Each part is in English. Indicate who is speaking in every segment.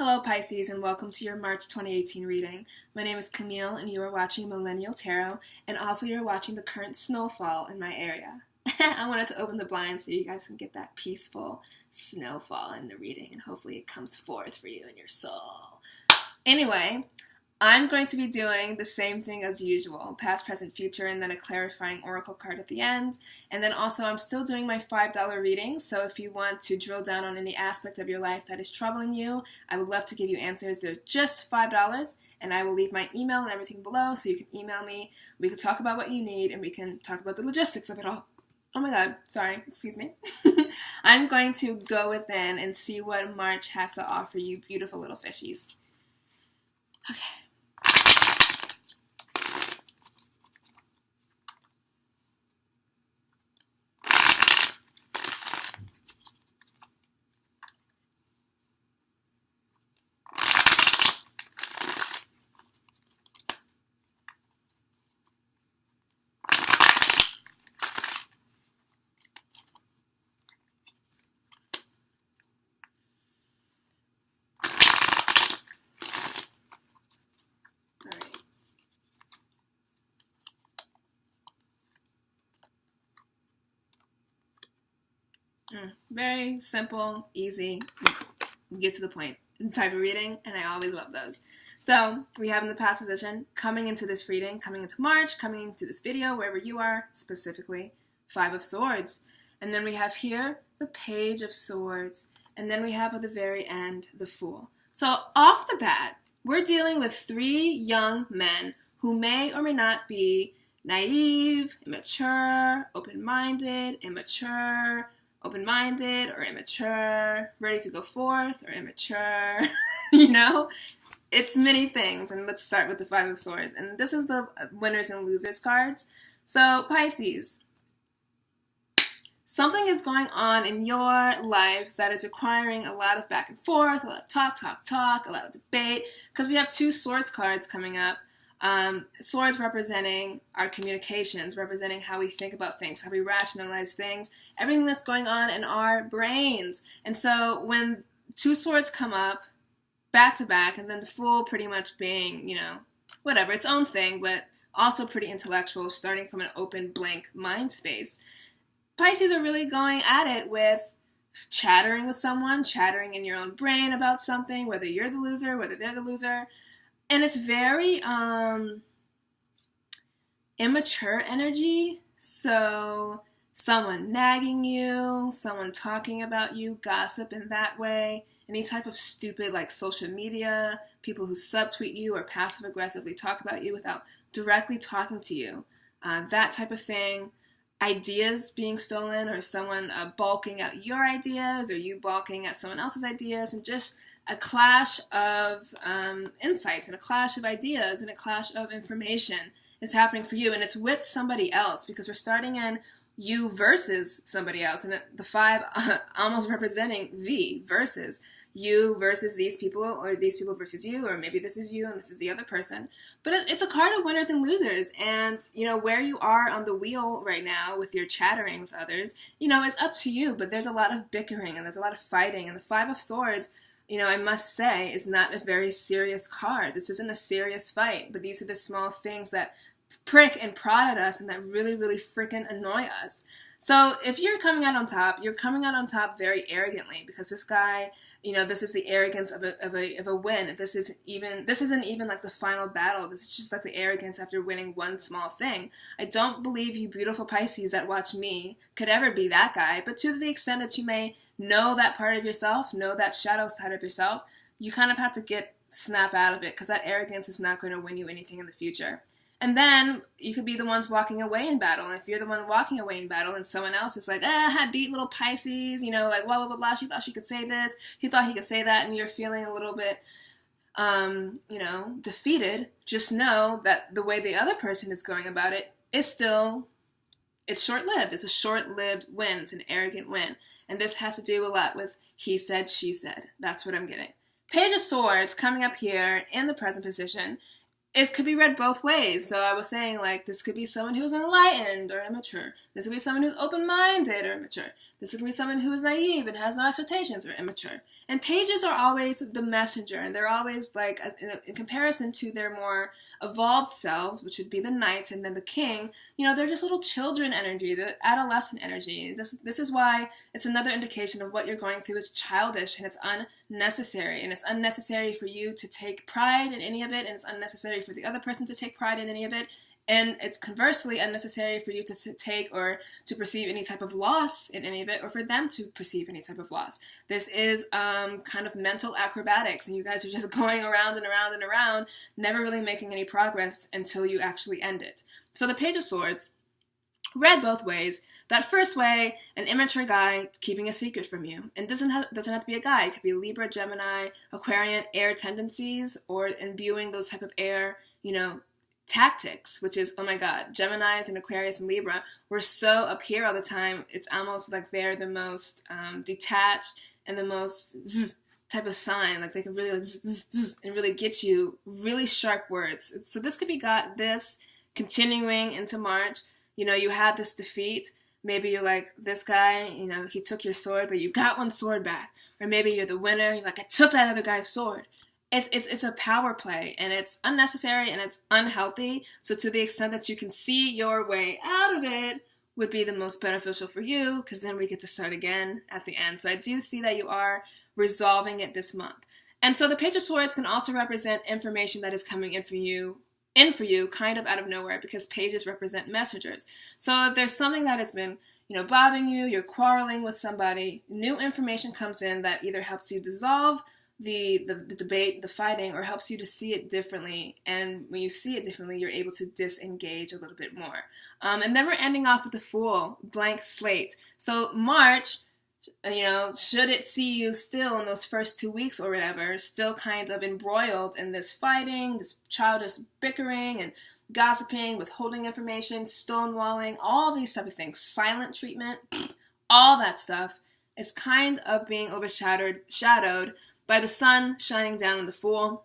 Speaker 1: Hello Pisces and welcome to your March 2018 reading. My name is Camille and you are watching Millennial Tarot, and also you're watching the current snowfall in my area. I wanted to open the blinds so you guys can get that peaceful snowfall in the reading, and hopefully it comes forth for you in your soul. Anyway, I'm going to be doing the same thing as usual, past, present, future, and then a clarifying oracle card at the end. And then also I'm still doing my $5 reading, so if you want to drill down on any aspect of your life that is troubling you, I would love to give you answers. There's just $5, and I will leave my email and everything below, so you can email me. We can talk about what you need, and we can talk about the logistics of it all. Oh my god, sorry, excuse me. I'm going to go within and see what March has to offer you beautiful little fishies. Okay. Very simple, easy, get to the point type of reading, and I always love those. So we have in the past position, coming into this reading, coming into March, coming into this video, wherever you are, specifically, 5 of Swords. And then we have here the Page of Swords, and then we have at the very end, the Fool. So off the bat, we're dealing with 3 young men who may or may not be naive, immature, open-minded, immature, open-minded or immature, ready to go forth or immature, you know? It's many things, and let's start with the 5 of Swords. And this is the winners and losers cards. So, Pisces, something is going on in your life that is requiring a lot of back and forth, a lot of talk, a lot of debate, because we have 2 Swords cards coming up. Swords representing our communications, representing how we think about things, how we rationalize things, everything that's going on in our brains. And so when 2 swords come up back to back, and then the Fool pretty much being, you know, whatever, its own thing, but also pretty intellectual, starting from an open, blank mind space, Pisces are really going at it with chattering with someone, chattering in your own brain about something, whether you're the loser, whether they're the loser. And it's very immature energy, so someone nagging you, someone talking about you, gossip in that way, any type of stupid like social media, people who subtweet you or passive-aggressively talk about you without directly talking to you, that type of thing, ideas being stolen or someone balking at your ideas or you balking at someone else's ideas, and just a clash of insights and a clash of ideas and a clash of information is happening for you, and it's with somebody else, because we're starting in you versus somebody else, and the 5 almost representing V, versus you versus these people, or these people versus you, or maybe this is you and this is the other person. But it's a card of winners and losers, and you know where you are on the wheel right now with your chattering with others, you know, it's up to you, but there's a lot of bickering and there's a lot of fighting, and the 5 of Swords, you know, I must say, is not a very serious card. This isn't a serious fight, but these are the small things that prick and prod at us and that really, really freaking annoy us. So if you're coming out on top, you're coming out on top very arrogantly, because this guy, you know, this is the arrogance of a win. This isn't even like the final battle. This is just like the arrogance after winning one small thing. I don't believe you beautiful Pisces that watch me could ever be that guy, but to the extent that you may know that part of yourself, know that shadow side of yourself, you kind of have to snap out of it, because that arrogance is not going to win you anything in the future. And then you could be the ones walking away in battle. And if you're the one walking away in battle and someone else is like, I beat little Pisces, you know, like blah, blah, blah, blah, she thought she could say this, he thought he could say that, and you're feeling a little bit, you know, defeated, just know that the way the other person is going about it is still, it's short-lived. It's a short-lived win. It's an arrogant win. And this has to do a lot with he said, she said. That's what I'm getting. Page of Swords coming up here in the present position. it could be read both ways. So I was saying, like, this could be someone who's enlightened or immature. This could be someone who's open-minded or immature. This could be someone who is naive and has no expectations or immature. And pages are always the messenger, and they're always, like, in comparison to their more evolved selves, which would be the knights and then the king, you know, they're just little children energy, the adolescent energy. This is why it's another indication of what you're going through is childish, and it's unnecessary. And it's unnecessary for you to take pride in any of it, and it's unnecessary for the other person to take pride in any of it. And it's conversely unnecessary for you to take or to perceive any type of loss in any of it, or for them to perceive any type of loss. This is kind of mental acrobatics, and you guys are just going around and around and around, never really making any progress until you actually end it. So the Page of Swords, read both ways. That first way, an immature guy keeping a secret from you. And doesn't have to be a guy. It could be Libra, Gemini, Aquarian, air tendencies, or imbuing those type of air, you know, tactics, which is, oh my god, Geminis and Aquarius and Libra, we're so up here all the time. It's almost like they're the most detached and the most type of sign. Like they can really like and really get you really sharp words. So this could be this continuing into March. You know, you had this defeat. Maybe you're like, this guy, you know, he took your sword, but you got one sword back. Or maybe you're the winner. You're like, I took that other guy's sword. It's a power play, and it's unnecessary, and it's unhealthy. So to the extent that you can see your way out of it would be the most beneficial for you, because then we get to start again at the end. So I do see that you are resolving it this month. And so the Page of Swords can also represent information that is coming in for you kind of out of nowhere, because pages represent messengers. So if there's something that has been, you know, bothering you, you're quarreling with somebody, new information comes in that either helps you dissolve the debate, the fighting, or helps you to see it differently. And when you see it differently, you're able to disengage a little bit more. And then we're ending off with the Fool, blank slate. So March, you know, should it see you still in those first 2 weeks or whatever, still kind of embroiled in this fighting, this childish bickering and gossiping, withholding information, stonewalling, all these type of things, silent treatment, all that stuff is kind of being shadowed by the sun shining down on the Fool.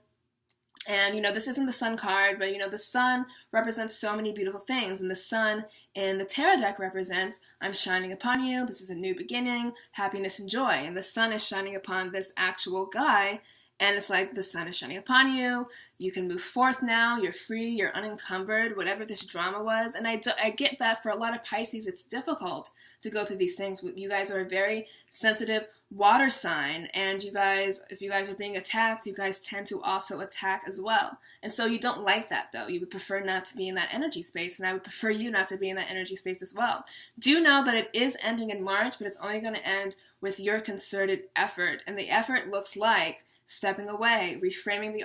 Speaker 1: And, you know, this isn't the sun card, but, you know, the sun represents so many beautiful things. And the sun in the tarot deck represents, I'm shining upon you, this is a new beginning, happiness and joy. And the sun is shining upon this actual guy. And it's like, the sun is shining upon you, you can move forth now, you're free, you're unencumbered, whatever this drama was. And I get that for a lot of Pisces, it's difficult to go through these things. You guys are a very sensitive water sign, and you guys, if you guys are being attacked, you guys tend to also attack as well. And so you don't like that, though. You would prefer not to be in that energy space, and I would prefer you not to be in that energy space as well. Do know that it is ending in March, but it's only going to end with your concerted effort, and the effort looks like stepping away, reframing the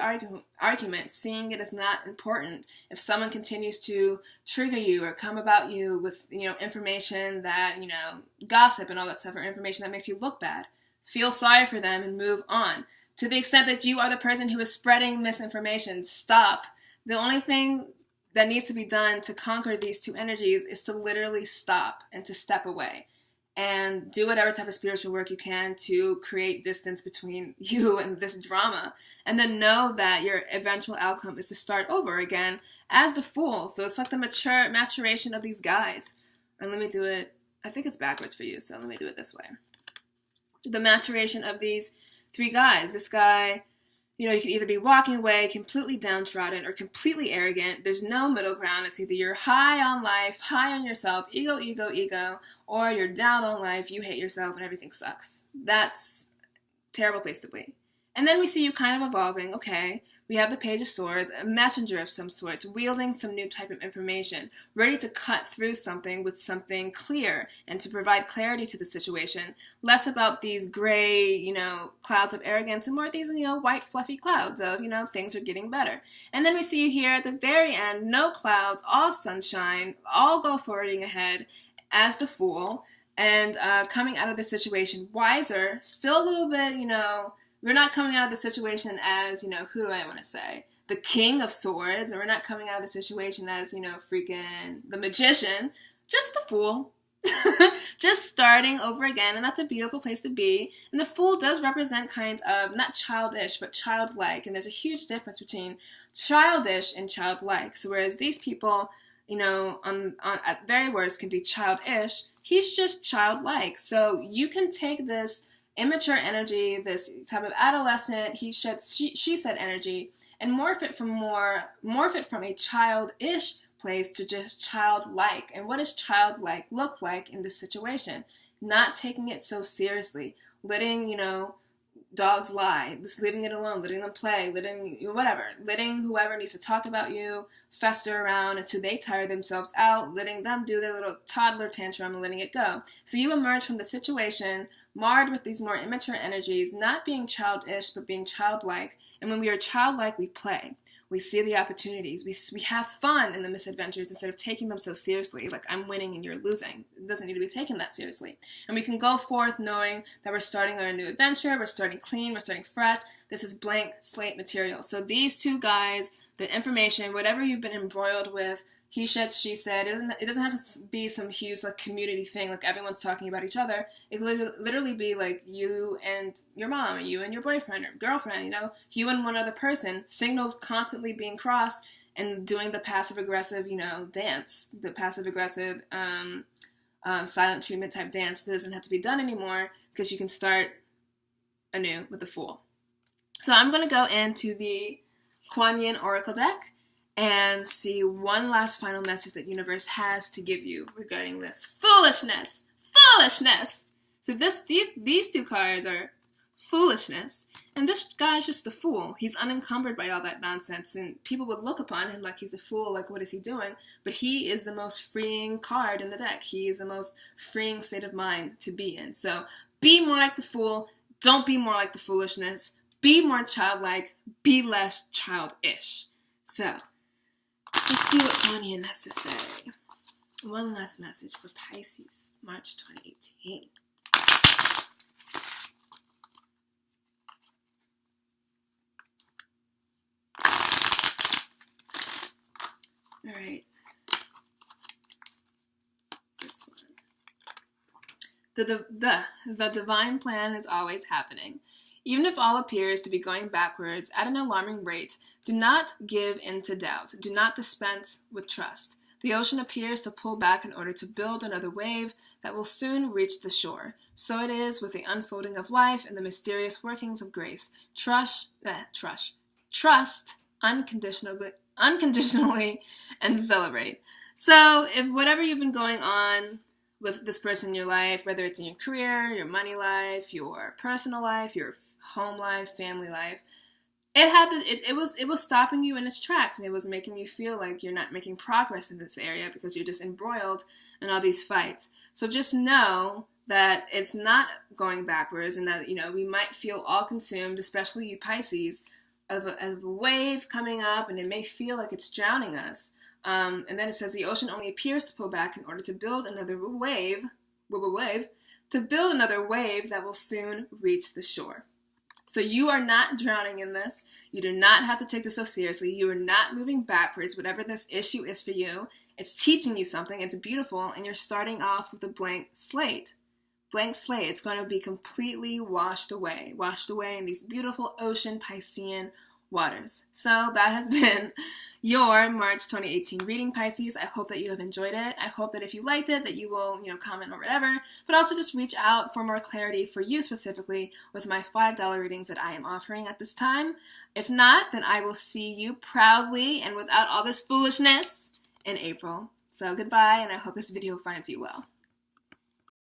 Speaker 1: argument, seeing it as not important. If someone continues to trigger you or come about you with, you know, information that, you know, gossip and all that stuff, or information that makes you look bad, feel sorry for them and move on. To the extent that you are the person who is spreading misinformation, stop. The only thing that needs to be done to conquer these two energies is to literally stop and to step away. And do whatever type of spiritual work you can to create distance between you and this drama. And then know that your eventual outcome is to start over again as the Fool. So it's like the maturation of these guys. And let me do it, I think it's backwards for you, so let me do it this way. The maturation of these three guys. This guy, you know, you could either be walking away completely downtrodden or completely arrogant. There's no middle ground. It's either you're high on life, high on yourself, ego, ego, ego, or you're down on life, you hate yourself, and everything sucks. That's a terrible place to be. And then we see you kind of evolving. Okay, we have the Page of Swords, a messenger of some sort, wielding some new type of information, ready to cut through something with something clear and to provide clarity to the situation. Less about these gray, you know, clouds of arrogance, and more these, you know, white fluffy clouds of, you know, things are getting better. And then we see you here at the very end, no clouds, all sunshine, all go forwarding ahead as the Fool, and coming out of the situation wiser, still a little bit, you know, we're not coming out of the situation as, you know, who do I want to say? The King of Swords. Or we're not coming out of the situation as, you know, freaking the Magician. Just the Fool. just starting over again, and that's a beautiful place to be. And the Fool does represent kind of, not childish, but childlike, and there's a huge difference between childish and childlike. So whereas these people, you know, at very worst can be childish, he's just childlike. So you can take this immature energy, this type of adolescent, she said energy, and morph it from a childish place to just childlike. And what does childlike look like in this situation? Not taking it so seriously, letting, you know, dogs lie, just leaving it alone, letting them play, letting whoever needs to talk about you fester around until they tire themselves out, letting them do their little toddler tantrum and letting it go. So you emerge from the situation marred with these more immature energies, not being childish, but being childlike. And when we are childlike, we play. We see the opportunities. We have fun in the misadventures instead of taking them so seriously, like I'm winning and you're losing. It doesn't need to be taken that seriously. And we can go forth knowing that we're starting on a new adventure, we're starting clean, we're starting fresh. This is blank slate material. So these two guys, the information, whatever you've been embroiled with, he said, she said, it doesn't have to be some huge like community thing, like everyone's talking about each other. It could literally be like you and your mom, or you and your boyfriend or girlfriend, you know, you and one other person, signals constantly being crossed, and doing the passive-aggressive, you know, dance, the passive-aggressive silent treatment type dance that doesn't have to be done anymore because you can start anew with the Fool. So I'm going to go into the Kuan Yin Oracle deck and see one last final message that universe has to give you regarding this foolishness. Foolishness! So these two cards are foolishness, and this guy is just a fool. He's unencumbered by all that nonsense, and people would look upon him like he's a fool, like what is he doing? But he is the most freeing card in the deck. He is the most freeing state of mind to be in. So be more like the Fool. Don't be more like the foolishness. Be more childlike. Be less childish. So let's see what Kuan Yin has to say. One last message for Pisces, March 2018. All right. This one. The divine plan is always happening. Even if all appears to be going backwards at an alarming rate, do not give in to doubt. Do not dispense with trust. The ocean appears to pull back in order to build another wave that will soon reach the shore. So it is with the unfolding of life and the mysterious workings of grace. Trust unconditionally, and celebrate. So if whatever you've been going on with this person in your life, whether it's in your career, your money life, your personal life, your home life, family life, it was stopping you in its tracks, and it was making you feel like you're not making progress in this area because you're just embroiled in all these fights. So just know that it's not going backwards, and that, you know, we might feel all consumed, especially you Pisces, of a wave coming up, and it may feel like it's drowning us. And then it says the ocean only appears to pull back in order to build another wave that will soon reach the shore. So you are not drowning in this. You do not have to take this so seriously. You are not moving backwards. Whatever this issue is for you, it's teaching you something. It's beautiful, and you're starting off with a blank slate. Blank slate. It's going to be completely washed away in these beautiful ocean Piscean waters. So that has been your March 2018 reading, Pisces. I hope that you have enjoyed it. I hope that if you liked it, that you will, comment or whatever, but also just reach out for more clarity for you specifically with my $5 readings that I am offering at this time. If not, then I will see you proudly and without all this foolishness in April. So goodbye, and I hope this video finds you well.